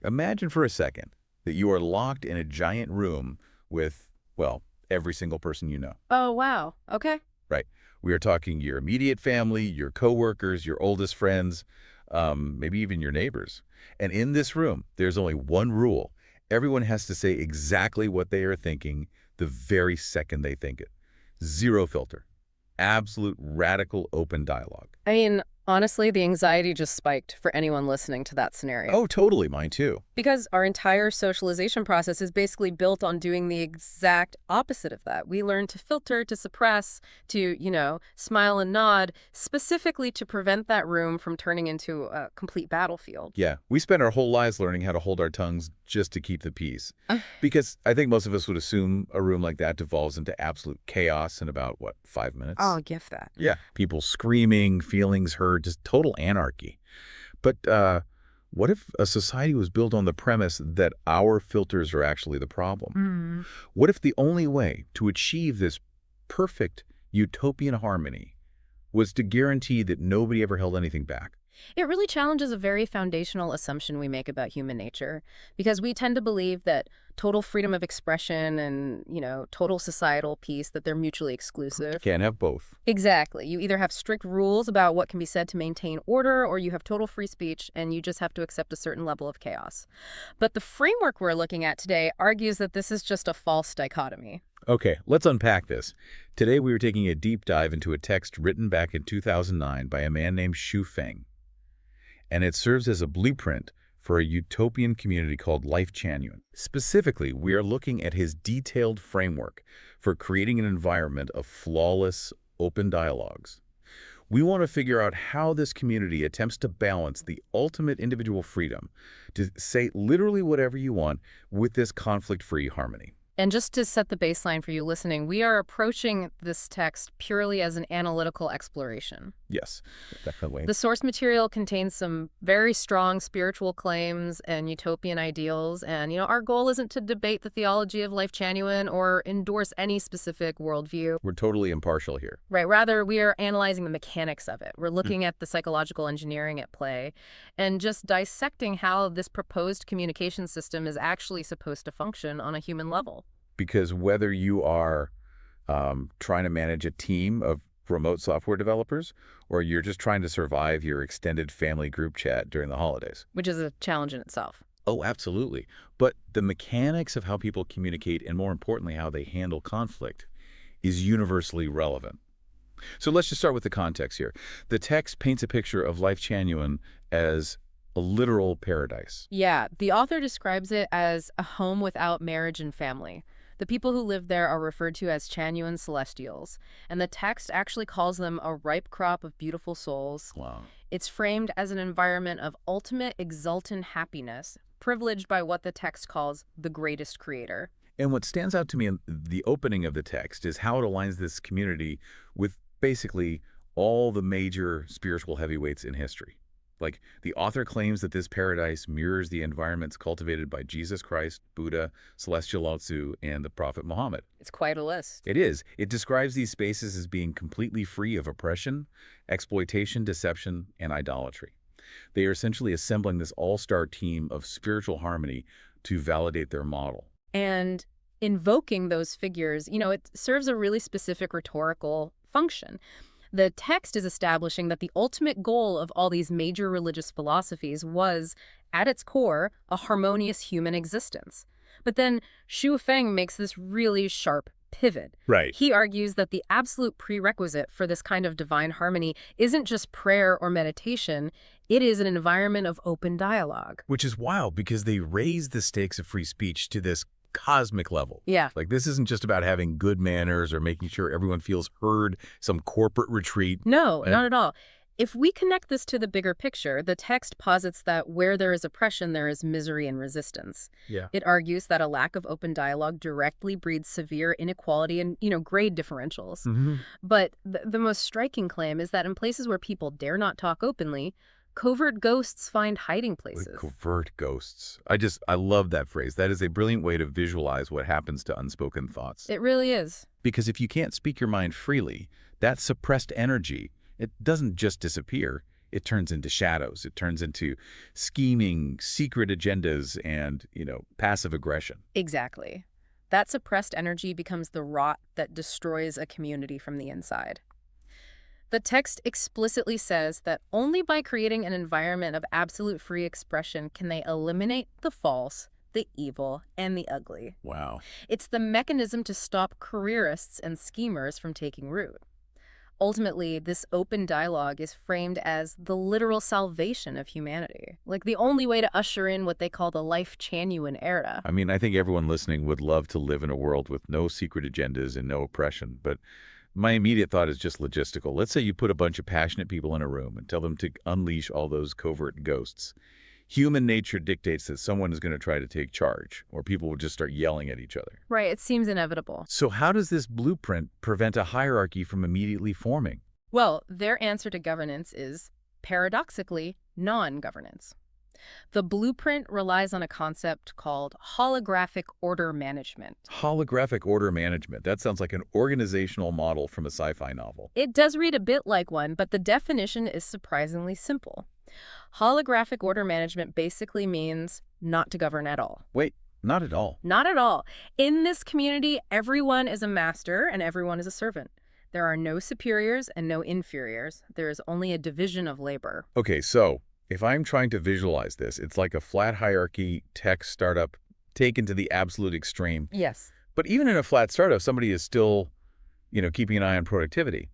Imagine for a second that you are locked in a giant room with, well, every single person you know, Oh, wow. Okay. right? We are talking your immediate family, your coworkers, your oldest friends, maybe even your neighbors. And in this room, there's only one rule. Everyone has to say exactly what they are thinking the very second they think it. Zero filter. Absolute radical open dialogue. I mean, honestly, the anxiety just spiked for anyone listening to that scenario. Oh, totally, mine too. Because our entire socialization process is basically built on doing the exact opposite of that. We learn to filter, to suppress, to, smile and nod, specifically to prevent that room from turning into a complete battlefield. Yeah, we spend our whole lives learning how to hold our tongues just to keep the peace. Uh, Because I think most of us would assume a room like that devolves into absolute chaos in about, what, 5 minutes? I'll give that. Yeah, people screaming, feelings hurt, just total anarchy. But what if a society was built on the premise that our filters are actually the problem? Mm. What if the only way to achieve this perfect utopian harmony was to guarantee that nobody ever held anything back? It really challenges a very foundational assumption we make about human nature, because we tend to believe that total freedom of expression and, total societal peace, that they're mutually exclusive. Can't have both. Exactly. You either have strict rules about what can be said to maintain order, or you have total free speech and you just have to accept a certain level of chaos. But the framework we're looking at today argues that this is just a false dichotomy. Okay, let's unpack this. Today we are taking a deep dive into a text written back in 2009 by a man named Xu Feng, and it serves as a blueprint for a utopian community called Lifechanyuan. Specifically, we are looking at his detailed framework for creating an environment of flawless, open dialogues. We want to figure out how this community attempts to balance the ultimate individual freedom to say literally whatever you want with this conflict-free harmony. And just to set the baseline for you listening, we are approaching this text purely as an analytical exploration. Yes, definitely. The source material contains some very strong spiritual claims and utopian ideals, and our goal isn't to debate the theology of Lifechanyuan or endorse any specific worldview. We're totally impartial here. Right, rather we are analyzing the mechanics of it. We're looking at the psychological engineering at play and just dissecting how this proposed communication system is actually supposed to function on a human level. Because whether you are trying to manage a team of remote software developers, or you're just trying to survive your extended family group chat during the holidays. Which is a challenge in itself. Oh, absolutely. But the mechanics of how people communicate, and more importantly, how they handle conflict, is universally relevant. So let's just start with the context here. The text paints a picture of Lifechanyuan as a literal paradise. Yeah, the author describes it as a home without marriage and family. The people who live there are referred to as Chanyuan celestials, and the text actually calls them a ripe crop of beautiful souls. Wow. It's framed as an environment of ultimate exultant happiness, privileged by what the text calls the greatest creator. And what stands out to me in the opening of the text is how it aligns this community with basically all the major spiritual heavyweights in history. Like, the author claims that this paradise mirrors the environments cultivated by Jesus Christ, Buddha, Celestial Lao Tzu, and the Prophet Muhammad. It's quite a list. It is. It describes these spaces as being completely free of oppression, exploitation, deception, and idolatry. They are essentially assembling this all-star team of spiritual harmony to validate their model. And invoking those figures, it serves a really specific rhetorical function. The text is establishing that the ultimate goal of all these major religious philosophies was, at its core, a harmonious human existence. But then Xu Feng makes this really sharp pivot. Right. He argues that the absolute prerequisite for this kind of divine harmony isn't just prayer or meditation, it is an environment of open dialogue. Which is wild because they raise the stakes of free speech to this cosmic level. Yeah. Like, this isn't just about having good manners or making sure everyone feels heard, some corporate retreat. No, not at all. If we connect this to the bigger picture, the text posits that where there is oppression, there is misery and resistance. Yeah. It argues that a lack of open dialogue directly breeds severe inequality and, grade differentials. But the most striking claim is that in places where people dare not talk openly, covert ghosts find hiding places. Covert ghosts. I love that phrase. That is a brilliant way to visualize what happens to unspoken thoughts. It really is. Because if you can't speak your mind freely, that suppressed energy, it doesn't just disappear. it turns into shadows. It turns into scheming, secret agendas, and, passive aggression. Exactly. That suppressed energy becomes the rot that destroys a community from the inside. The text explicitly says that only by creating an environment of absolute free expression can they eliminate the false, the evil, and the ugly. Wow. It's the mechanism to stop careerists and schemers from taking root. Ultimately, this open dialogue is framed as the literal salvation of humanity, like the only way to usher in what they call the Lifechanyuan era. I mean, I think everyone listening would love to live in a world with no secret agendas and no oppression, but my immediate thought is just logistical. Let's say you put a bunch of passionate people in a room and tell them to unleash all those covert ghosts. Human nature dictates that someone is going to try to take charge, or people will just start yelling at each other. Right, it seems inevitable. So how does this blueprint prevent a hierarchy from immediately forming? Well, their answer to governance is, paradoxically, non-governance. The blueprint relies on a concept called holographic order management. Holographic order management. That sounds like an organizational model from a sci-fi novel. It does read a bit like one, but the definition is surprisingly simple. Holographic order management basically means not to govern at all. Wait, not at all. Not at all. In this community, everyone is a master and everyone is a servant. There are no superiors and no inferiors. There is only a division of labor. Okay, so if I'm trying to visualize this, it's like a flat hierarchy tech startup taken to the absolute extreme. Yes. But even in a flat startup, somebody is still, keeping an eye on productivity.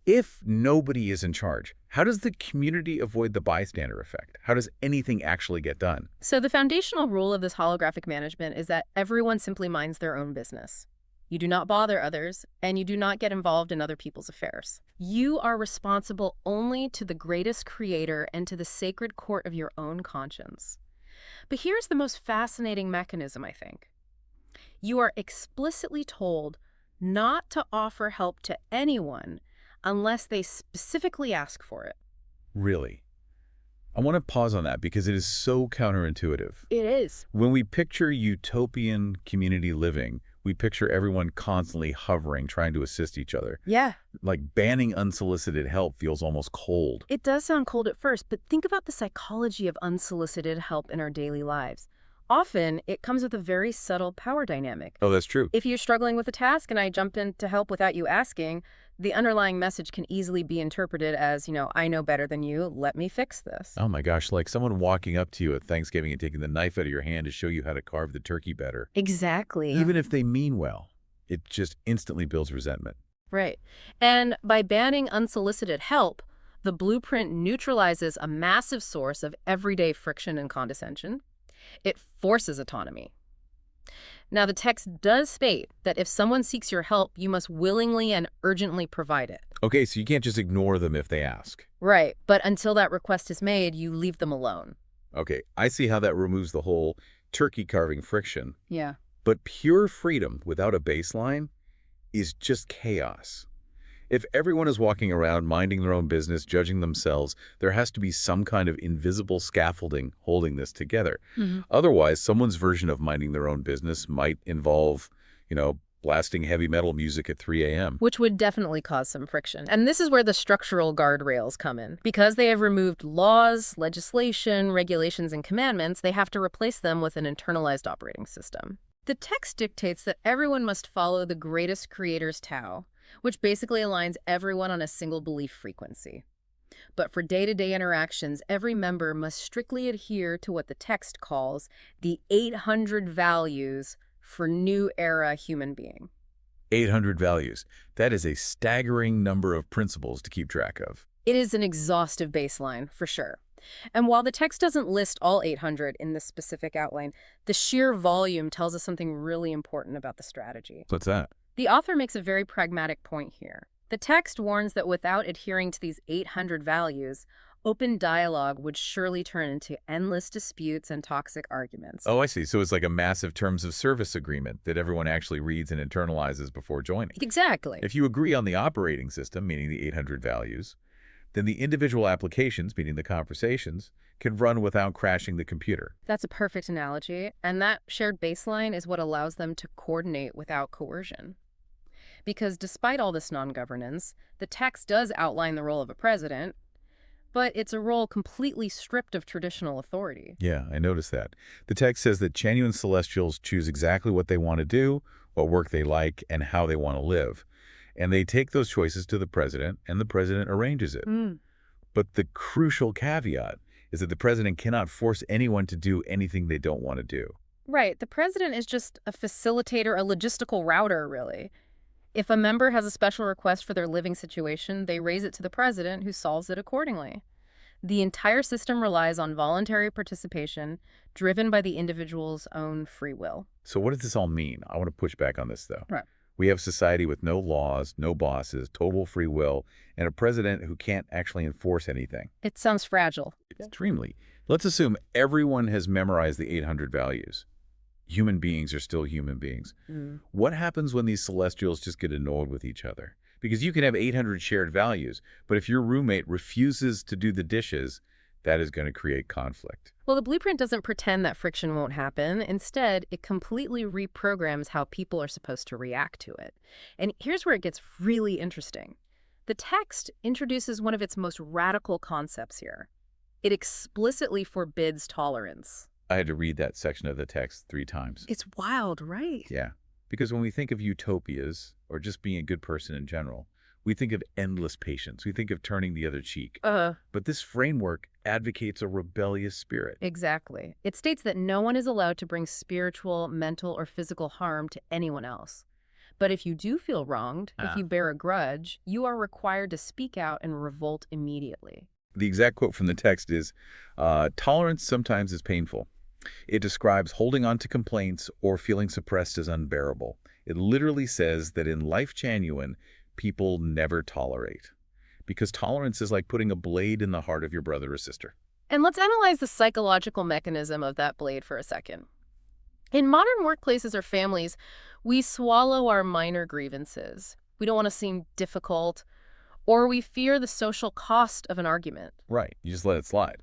If nobody is in charge, how does the community avoid the bystander effect? How does anything actually get done? So the foundational rule of this holographic management is that everyone simply minds their own business. You do not bother others, and you do not get involved in other people's affairs. You are responsible only to the greatest creator and to the sacred court of your own conscience. But here's the most fascinating mechanism, I think. You are explicitly told not to offer help to anyone unless they specifically ask for it. Really? I want to pause on that because it is so counterintuitive. It is. When we picture utopian community living, we picture everyone constantly hovering, trying to assist each other. Yeah. Like banning unsolicited help feels almost cold. It does sound cold at first, but think about the psychology of unsolicited help in our daily lives. Often, it comes with a very subtle power dynamic. Oh, that's true. If you're struggling with a task and I jump in to help without you asking, the underlying message can easily be interpreted as, I know better than you, let me fix this. Oh my gosh, like someone walking up to you at Thanksgiving and taking the knife out of your hand to show you how to carve the turkey better. Exactly. Even if they mean well, it just instantly builds resentment. Right. And by banning unsolicited help, the blueprint neutralizes a massive source of everyday friction and condescension. It forces autonomy. Now, the text does state that if someone seeks your help, you must willingly and urgently provide it. Okay, so you can't just ignore them if they ask. Right, but until that request is made, you leave them alone. Okay, I see how that removes the whole turkey carving friction. Yeah. But pure freedom without a baseline is just chaos. If everyone is walking around minding their own business, judging themselves, there has to be some kind of invisible scaffolding holding this together. Otherwise, someone's version of minding their own business might involve, blasting heavy metal music at 3 a.m. Which would definitely cause some friction. And this is where the structural guardrails come in. Because they have removed laws, legislation, regulations, and commandments, they have to replace them with an internalized operating system. The text dictates that everyone must follow the greatest creator's Tao, which basically aligns everyone on a single belief frequency. But for day-to-day interactions, every member must strictly adhere to what the text calls the 800 values for new era human being. 800 values. That is a staggering number of principles to keep track of. It is an exhaustive baseline, for sure. And while the text doesn't list all 800 in this specific outline, the sheer volume tells us something really important about the strategy. What's that? The author makes a very pragmatic point here. The text warns that without adhering to these 800 values, open dialogue would surely turn into endless disputes and toxic arguments. Oh, I see. So it's like a massive terms of service agreement that everyone actually reads and internalizes before joining. Exactly. If you agree on the operating system, meaning the 800 values, then the individual applications, meaning the conversations, can run without crashing the computer. That's a perfect analogy, and that shared baseline is what allows them to coordinate without coercion. Because despite all this non-governance, the text does outline the role of a president, But it's a role completely stripped of traditional authority. Yeah, I noticed that. The text says that Chanyuan celestials choose exactly what they want to do, what work they like, and how they want to live. And they take those choices to the president, and the president arranges it. Mm. But the crucial caveat is that the president cannot force anyone to do anything they don't want to do. Right. The president is just a facilitator, a logistical router, really. If a member has a special request for their living situation, they raise it to the president, who solves it accordingly. The entire system relies on voluntary participation, driven by the individual's own free will. So what does this all mean? I want to push back on this, though. Right. We have a society with no laws, no bosses, total free will, and a president who can't actually enforce anything. It sounds fragile. Extremely. Let's assume everyone has memorized the 800 values. Human beings are still human beings. Mm. What happens when these celestials just get annoyed with each other? Because you can have 800 shared values, but if your roommate refuses to do the dishes, that is going to create conflict. Well, the blueprint doesn't pretend that friction won't happen. Instead, it completely reprograms how people are supposed to react to it. And here's where it gets really interesting. The text introduces one of its most radical concepts here. It explicitly forbids tolerance. I had to read that section of the text 3 times. It's wild, right? Yeah, because when we think of utopias, or just being a good person in general, we think of endless patience. We think of turning the other cheek. But this framework advocates a rebellious spirit. Exactly. It states that no one is allowed to bring spiritual, mental, or physical harm to anyone else. But if you do feel wronged, if you bear a grudge, you are required to speak out and revolt immediately. The exact quote from the text is, tolerance sometimes is painful. It describes holding on to complaints or feeling suppressed as unbearable. It literally says that in Lifechanyuan, people never tolerate. Because tolerance is like putting a blade in the heart of your brother or sister. And let's analyze the psychological mechanism of that blade for a second. In modern workplaces or families, we swallow our minor grievances. We don't want to seem difficult, or we fear the social cost of an argument. Right, you just let it slide.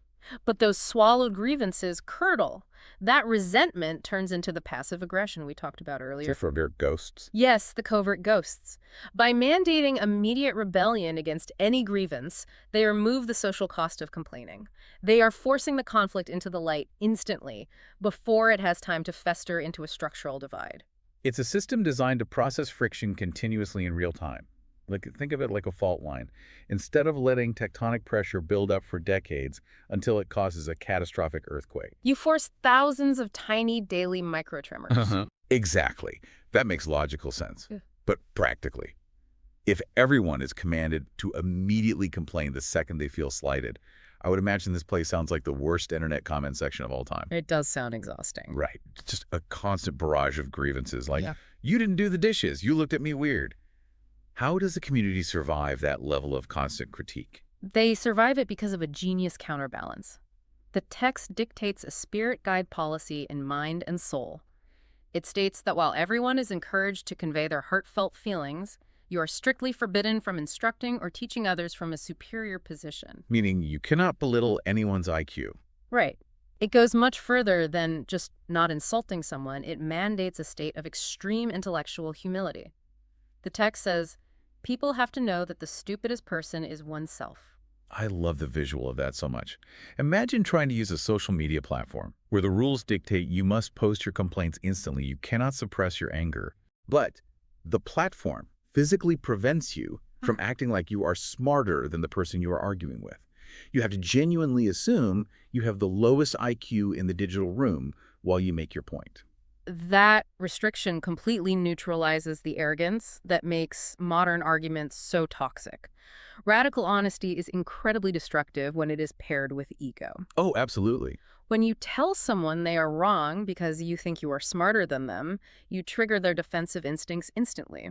But those swallowed grievances curdle. That resentment turns into the passive aggression we talked about earlier. For mere ghosts. Yes, the covert ghosts. By mandating immediate rebellion against any grievance, they remove the social cost of complaining. They are forcing the conflict into the light instantly, before it has time to fester into a structural divide. It's a system designed to process friction continuously in real time. Think of it like a fault line. Instead of letting tectonic pressure build up for decades until it causes a catastrophic earthquake. You force thousands of tiny daily microtremors. Exactly. That makes logical sense. Yeah. But practically, if everyone is commanded to immediately complain the second they feel slighted, I would imagine this place sounds like the worst internet comment section of all time. It does sound exhausting. Right. Just a constant barrage of grievances like, Yeah. You didn't do the dishes, you looked at me weird. How does the community survive that level of constant critique? They survive it because of a genius counterbalance. The text dictates a spirit guide policy in mind and soul. It states that while everyone is encouraged to convey their heartfelt feelings, you are strictly forbidden from instructing or teaching others from a superior position. Meaning you cannot belittle anyone's IQ. Right. It goes much further than just not insulting someone. It mandates a state of extreme intellectual humility. The text says, people have to know that the stupidest person is oneself. I love the visual of that so much. Imagine trying to use a social media platform where the rules dictate you must post your complaints instantly. You cannot suppress your anger. But the platform physically prevents you from acting like you are smarter than the person you are arguing with. You have to genuinely assume you have the lowest IQ in the digital room while you make your point. That restriction completely neutralizes the arrogance that makes modern arguments so toxic. Radical honesty is incredibly destructive when it is paired with ego. Oh, absolutely. When you tell someone they are wrong because you think you are smarter than them, you trigger their defensive instincts instantly.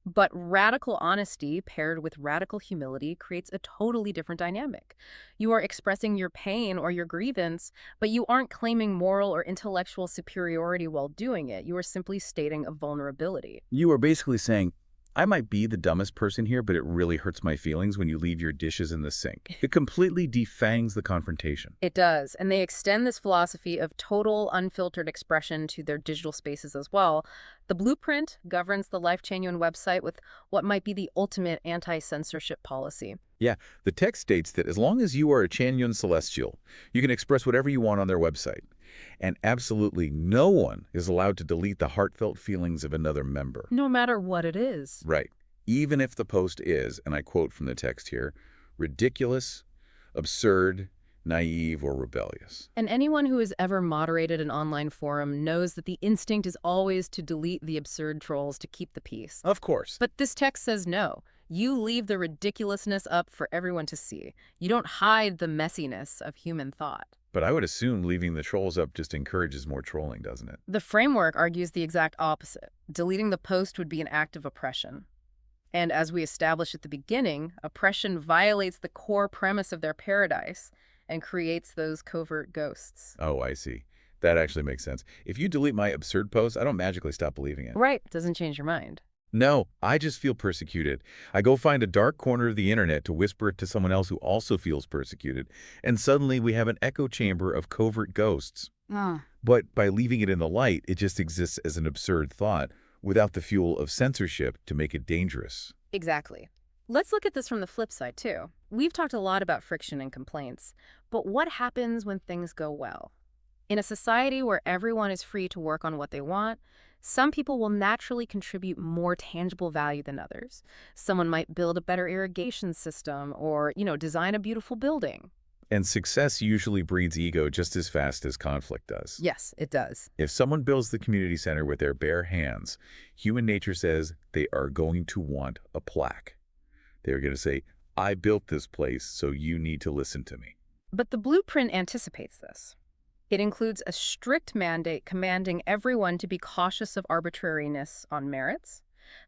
But radical honesty paired with radical humility creates a totally different dynamic. You are expressing your pain or your grievance, but you aren't claiming moral or intellectual superiority while doing it. You are simply stating a vulnerability. You are basically saying, I might be the dumbest person here, but it really hurts my feelings when you leave your dishes in the sink. It completely defangs the confrontation. It does, and they extend this philosophy of total, unfiltered expression to their digital spaces as well. The blueprint governs the Lifechanyuan website with what might be the ultimate anti-censorship policy. Yeah, the text states that as long as you are a Chanyun Celestial, you can express whatever you want on their website. And absolutely no one is allowed to delete the heartfelt feelings of another member. No matter what it is. Right. Even if the post is, and I quote from the text here, ridiculous, absurd, naive, or rebellious. And anyone who has ever moderated an online forum knows that the instinct is always to delete the absurd trolls to keep the peace. Of course. But this text says no. You leave the ridiculousness up for everyone to see. You don't hide the messiness of human thought. But I would assume leaving the trolls up just encourages more trolling, doesn't it? The framework argues the exact opposite. Deleting the post would be an act of oppression. And as we established at the beginning, oppression violates the core premise of their paradise and creates those covert ghosts. Oh, I see. That actually makes sense. If you delete my absurd post, I don't magically stop believing it. Right. Doesn't change your mind. No, I just feel persecuted. I go find a dark corner of the internet to whisper it to someone else who also feels persecuted, and suddenly we have an echo chamber of covert ghosts. But by leaving it in the light, it just exists as an absurd thought, without the fuel of censorship to make it dangerous. Exactly. Let's look at this from the flip side, too. We've talked a lot about friction and complaints, but what happens when things go well? In a society where everyone is free to work on what they want, some people will naturally contribute more tangible value than others. Someone might build a better irrigation system or, design a beautiful building. And success usually breeds ego just as fast as conflict does. Yes, it does. If someone builds the community center with their bare hands, human nature says they are going to want a plaque. They're going to say, I built this place, so you need to listen to me. But the blueprint anticipates this. It includes a strict mandate commanding everyone to be cautious of arbitrariness on merits.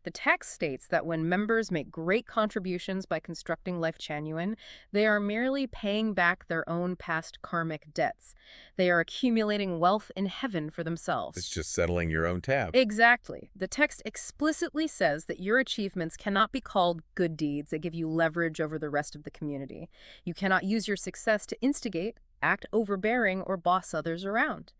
The text states that when members make great contributions by constructing Lifechanyuan, they are merely paying back their own past karmic debts. They are accumulating wealth in heaven for themselves. It's just settling your own tab. Exactly. The text explicitly says that your achievements cannot be called good deeds that give you leverage over the rest of the community. You cannot use your success to instigate, act overbearing, or boss others around.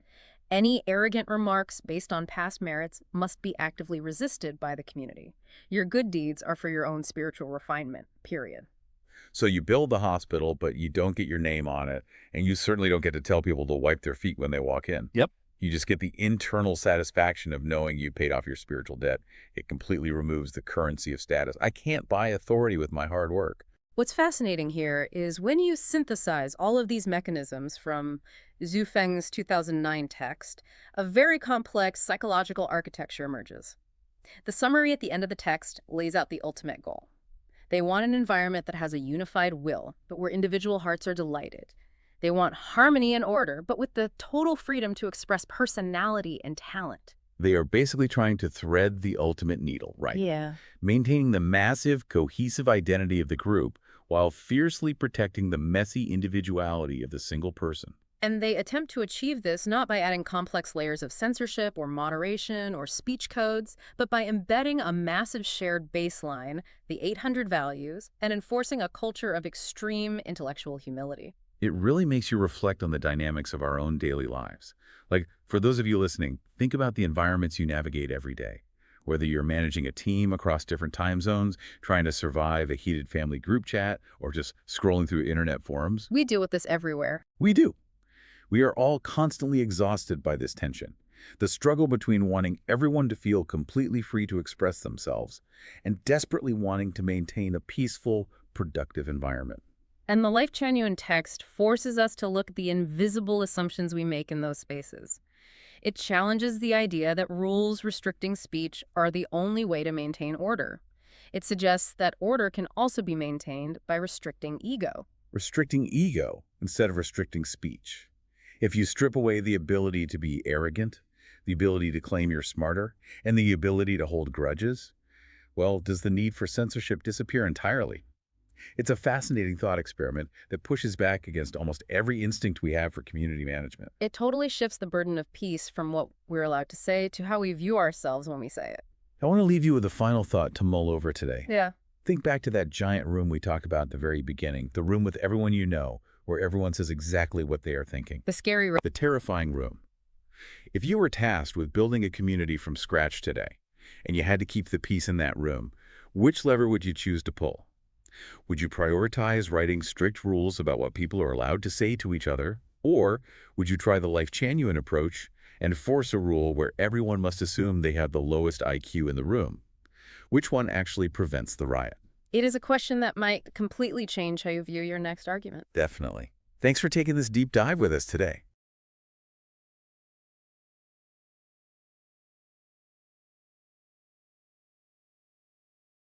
Any arrogant remarks based on past merits must be actively resisted by the community. Your good deeds are for your own spiritual refinement, period. So you build the hospital, but you don't get your name on it, and you certainly don't get to tell people to wipe their feet when they walk in. Yep. You just get the internal satisfaction of knowing you paid off your spiritual debt. It completely removes the currency of status. I can't buy authority with my hard work. What's fascinating here is when you synthesize all of these mechanisms from Zhu Feng's 2009 text, a very complex psychological architecture emerges. The summary at the end of the text lays out the ultimate goal. They want an environment that has a unified will, but where individual hearts are delighted. They want harmony and order, but with the total freedom to express personality and talent. They are basically trying to thread the ultimate needle, right? Yeah. Maintaining the massive, cohesive identity of the group while fiercely protecting the messy individuality of the single person. And they attempt to achieve this not by adding complex layers of censorship or moderation or speech codes, but by embedding a massive shared baseline, the 800 values, and enforcing a culture of extreme intellectual humility. It really makes you reflect on the dynamics of our own daily lives. Like, for those of you listening, think about the environments you navigate every day. Whether you're managing a team across different time zones, trying to survive a heated family group chat, or just scrolling through internet forums. We deal with this everywhere. We do. We are all constantly exhausted by this tension. The struggle between wanting everyone to feel completely free to express themselves and desperately wanting to maintain a peaceful, productive environment. And the Lifechanyuan text forces us to look at the invisible assumptions we make in those spaces. It challenges the idea that rules restricting speech are the only way to maintain order. It suggests that order can also be maintained by restricting ego. Restricting ego instead of restricting speech. If you strip away the ability to be arrogant, the ability to claim you're smarter, and the ability to hold grudges, well, does the need for censorship disappear entirely? It's a fascinating thought experiment that pushes back against almost every instinct we have for community management. It totally shifts the burden of peace from what we're allowed to say to how we view ourselves when we say it. I want to leave you with a final thought to mull over today. Yeah. Think back to that giant room we talked about at the very beginning, the room with everyone you know, where everyone says exactly what they are thinking. The scary room. The terrifying room. If you were tasked with building a community from scratch today, and you had to keep the peace in that room, which lever would you choose to pull? Would you prioritize writing strict rules about what people are allowed to say to each other? Or would you try the Lifechanyuan approach and force a rule where everyone must assume they have the lowest IQ in the room? Which one actually prevents the riot? It is a question that might completely change how you view your next argument. Definitely. Thanks for taking this deep dive with us today.